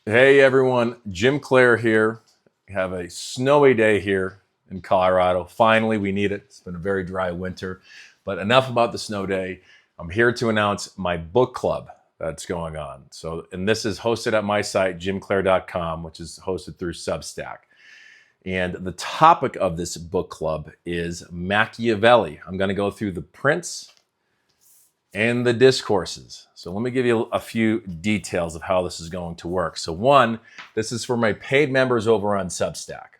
Hey everyone, Jim Clare here. We have a snowy day here in Colorado. Finally, we need it. It's been a very dry winter, but enough about the snow day. I'm here to announce my book club that's going on. And this is hosted at my site, jimclair.com, which is hosted through Substack. And the topic of this book club is Machiavelli. I'm going to go through the Prince and the discourses. So let me give you a few details of how this is going to work. So one, this is for my paid members over on Substack.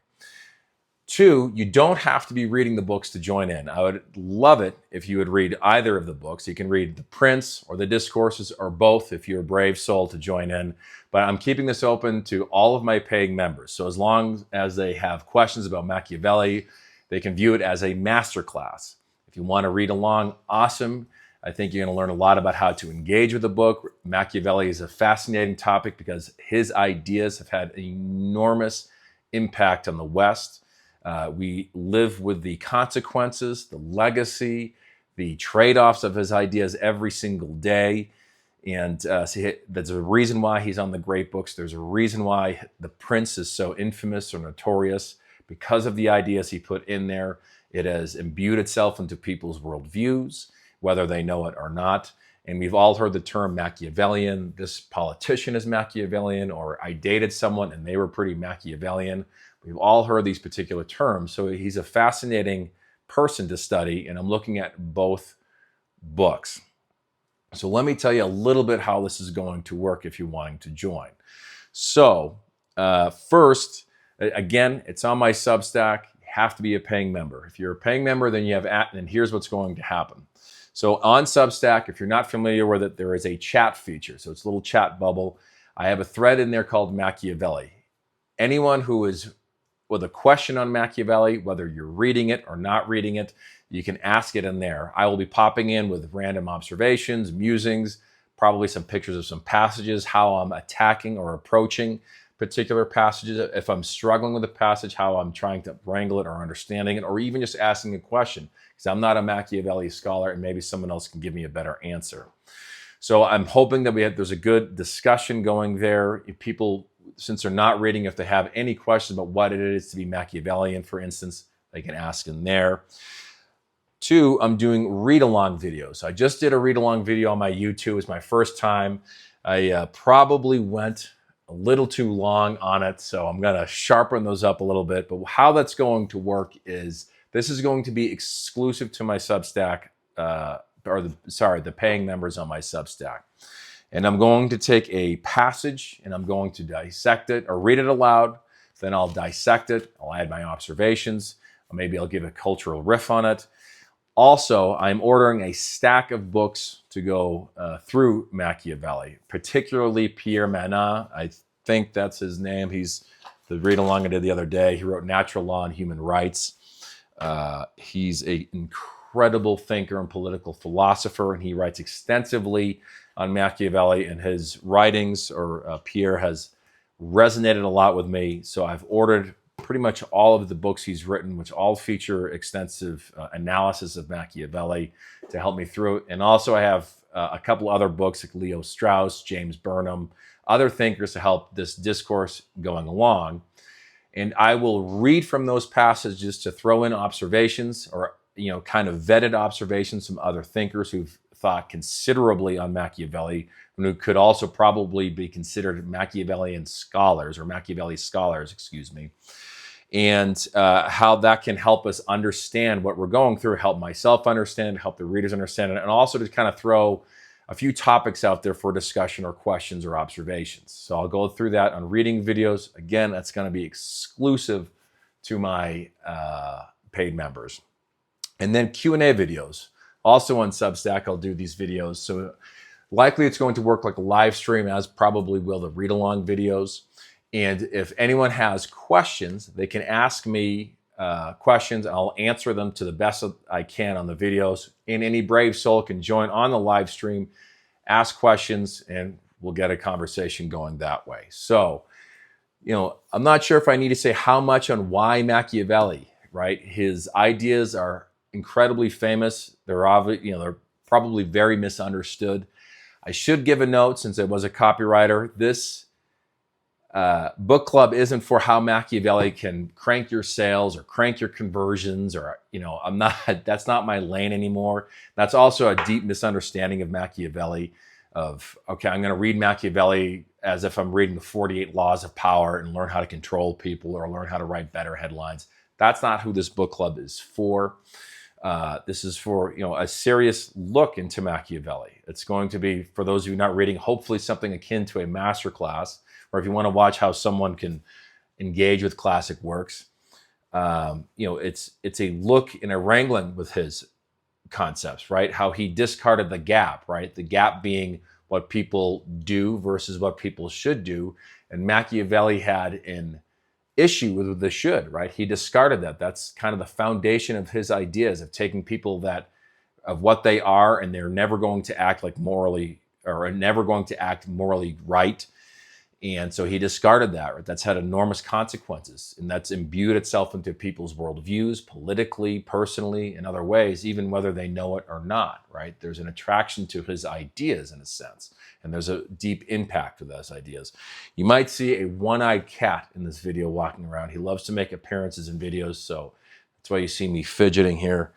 Two, you don't have to be reading the books to join in. I would love it if you would read either of the books. You can read The Prince or The Discourses or both if you're a brave soul to join in. But I'm keeping this open to all of my paying members. So as long as they have questions about Machiavelli, they can view it as a masterclass. If you want to read along, awesome. I think you're going to learn a lot about how to engage with the book. Machiavelli is a fascinating topic because his ideas have had an enormous impact on the West. We live with the consequences, the legacy, the trade-offs of his ideas every single day. And there's a reason why he's on the great books. There's a reason why The Prince is so infamous or notorious because of the ideas he put in there. It has imbued itself into people's worldviews, whether they know it or not. And we've all heard the term Machiavellian. This politician is Machiavellian, or I dated someone and they were pretty Machiavellian. We've all heard these particular terms. So he's a fascinating person to study, and I'm looking at both books. So let me tell you a little bit how this is going to work if you're wanting to join. So first, again, it's on my Substack. You have to be a paying member. If you're a paying member, then you have and here's what's going to happen. So on Substack, if you're not familiar with it, there is a chat feature. So it's a little chat bubble. I have a thread in there called Machiavelli. Anyone who is with a question on Machiavelli, whether you're reading it or not reading it, you can ask it in there. I will be popping in with random observations, musings, probably some pictures of some passages, how I'm attacking or approaching particular passages. If I'm struggling with a passage, how I'm trying to wrangle it or understanding it, or even just asking a question, because I'm not a Machiavelli scholar and maybe someone else can give me a better answer. So I'm hoping that there's a good discussion going there. If people, since they're not reading, if they have any questions about what it is to be Machiavellian, for instance, they can ask in there. Two, I'm doing read-along videos. I just did a read-along video on my YouTube. It's my first time. I probably went a little too long on it, so I'm going to sharpen those up a little bit. But how that's going to work is this is going to be exclusive to my Substack, the paying members on my Substack. And I'm going to take a passage and I'm going to dissect it or read it aloud. Then I'll dissect it. I'll add my observations. Or maybe I'll give a cultural riff on it. Also, I'm ordering a stack of books to go through Machiavelli, particularly Pierre Manin. I think that's his name. He's the read along I did the other day. He wrote Natural Law and Human Rights. He's an incredible thinker and political philosopher, and he writes extensively on Machiavelli, and his writings, or Pierre, has resonated a lot with me. So I've ordered pretty much all of the books he's written, which all feature extensive analysis of Machiavelli to help me through it. And also I have a couple other books like Leo Strauss, James Burnham, other thinkers to help this discourse going along. And I will read from those passages to throw in observations or, kind of vetted observations from other thinkers who've thought considerably on Machiavelli, and who could also probably be considered Machiavellian scholars, or Machiavelli scholars, excuse me, and how that can help us understand what we're going through, help myself understand, help the readers understand it, and also to kind of throw a few topics out there for discussion or questions or observations. So I'll go through that on reading videos. Again, that's going to be exclusive to my paid members. And then Q&A videos. Also on Substack, I'll do these videos. So likely it's going to work like a live stream, as probably will the read-along videos. And if anyone has questions, they can ask me questions. I'll answer them to the best I can on the videos. And any brave soul can join on the live stream, ask questions, and we'll get a conversation going that way. So, I'm not sure if I need to say how much on why Machiavelli, right? His ideas are incredibly famous. They're probably very misunderstood. I should give a note, since I was a copywriter. This book club isn't for how Machiavelli can crank your sales or crank your conversions, or, you know, that's not my lane anymore. That's also a deep misunderstanding of Machiavelli of, okay, I'm going to read Machiavelli as if I'm reading the 48 Laws of Power and learn how to control people or learn how to write better headlines. That's not who this book club is for. This is for, you know, a serious look into Machiavelli. It's going to be, for those of you not reading, hopefully something akin to a masterclass, or if you want to watch how someone can engage with classic works. You know, it's a look in a wrangling with his concepts, right? How he discarded the gap, right? The gap being what people do versus what people should do. And Machiavelli had an issue with the should, right? He discarded that. That's kind of the foundation of his ideas of taking people of what they are, and they're never going to act like morally, or never going to act morally right. And so he discarded that, right? That's had enormous consequences, and that's imbued itself into people's worldviews, politically, personally, in other ways, even whether they know it or not, right? There's an attraction to his ideas in a sense, and there's a deep impact of those ideas. You might see a one-eyed cat in this video walking around. He loves to make appearances in videos, so that's why you see me fidgeting here.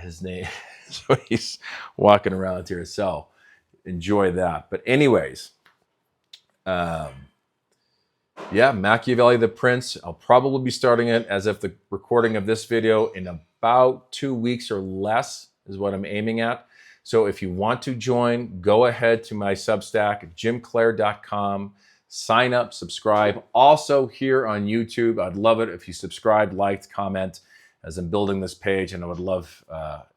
His name, so he's walking around here, so enjoy that. But anyways, yeah, Machiavelli the Prince. I'll probably be starting it as if the recording of this video in about 2 weeks or less is what I'm aiming at. So if you want to join, go ahead to my Substack at jimclair.com. Sign up, subscribe. Also here on YouTube, I'd love it if you subscribe, liked, comment as I'm building this page, and I would love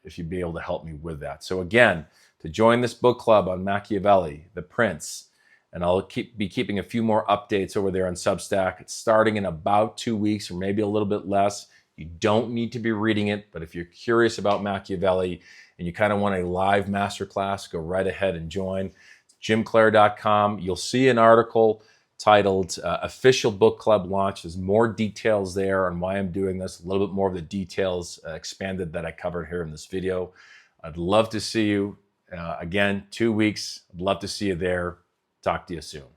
if you'd be able to help me with that. So again, to join this book club on Machiavelli, the Prince, and I'll be keeping a few more updates over there on Substack. It's starting in about 2 weeks or maybe a little bit less. You don't need to be reading it, but if you're curious about Machiavelli and you kind of want a live masterclass, go right ahead and join. jimclair.com. You'll see an article titled Official Book Club Launch. There's more details there on why I'm doing this, a little bit more of the details expanded that I covered here in this video. I'd love to see you. Again, 2 weeks. I'd love to see you there. Talk to you soon.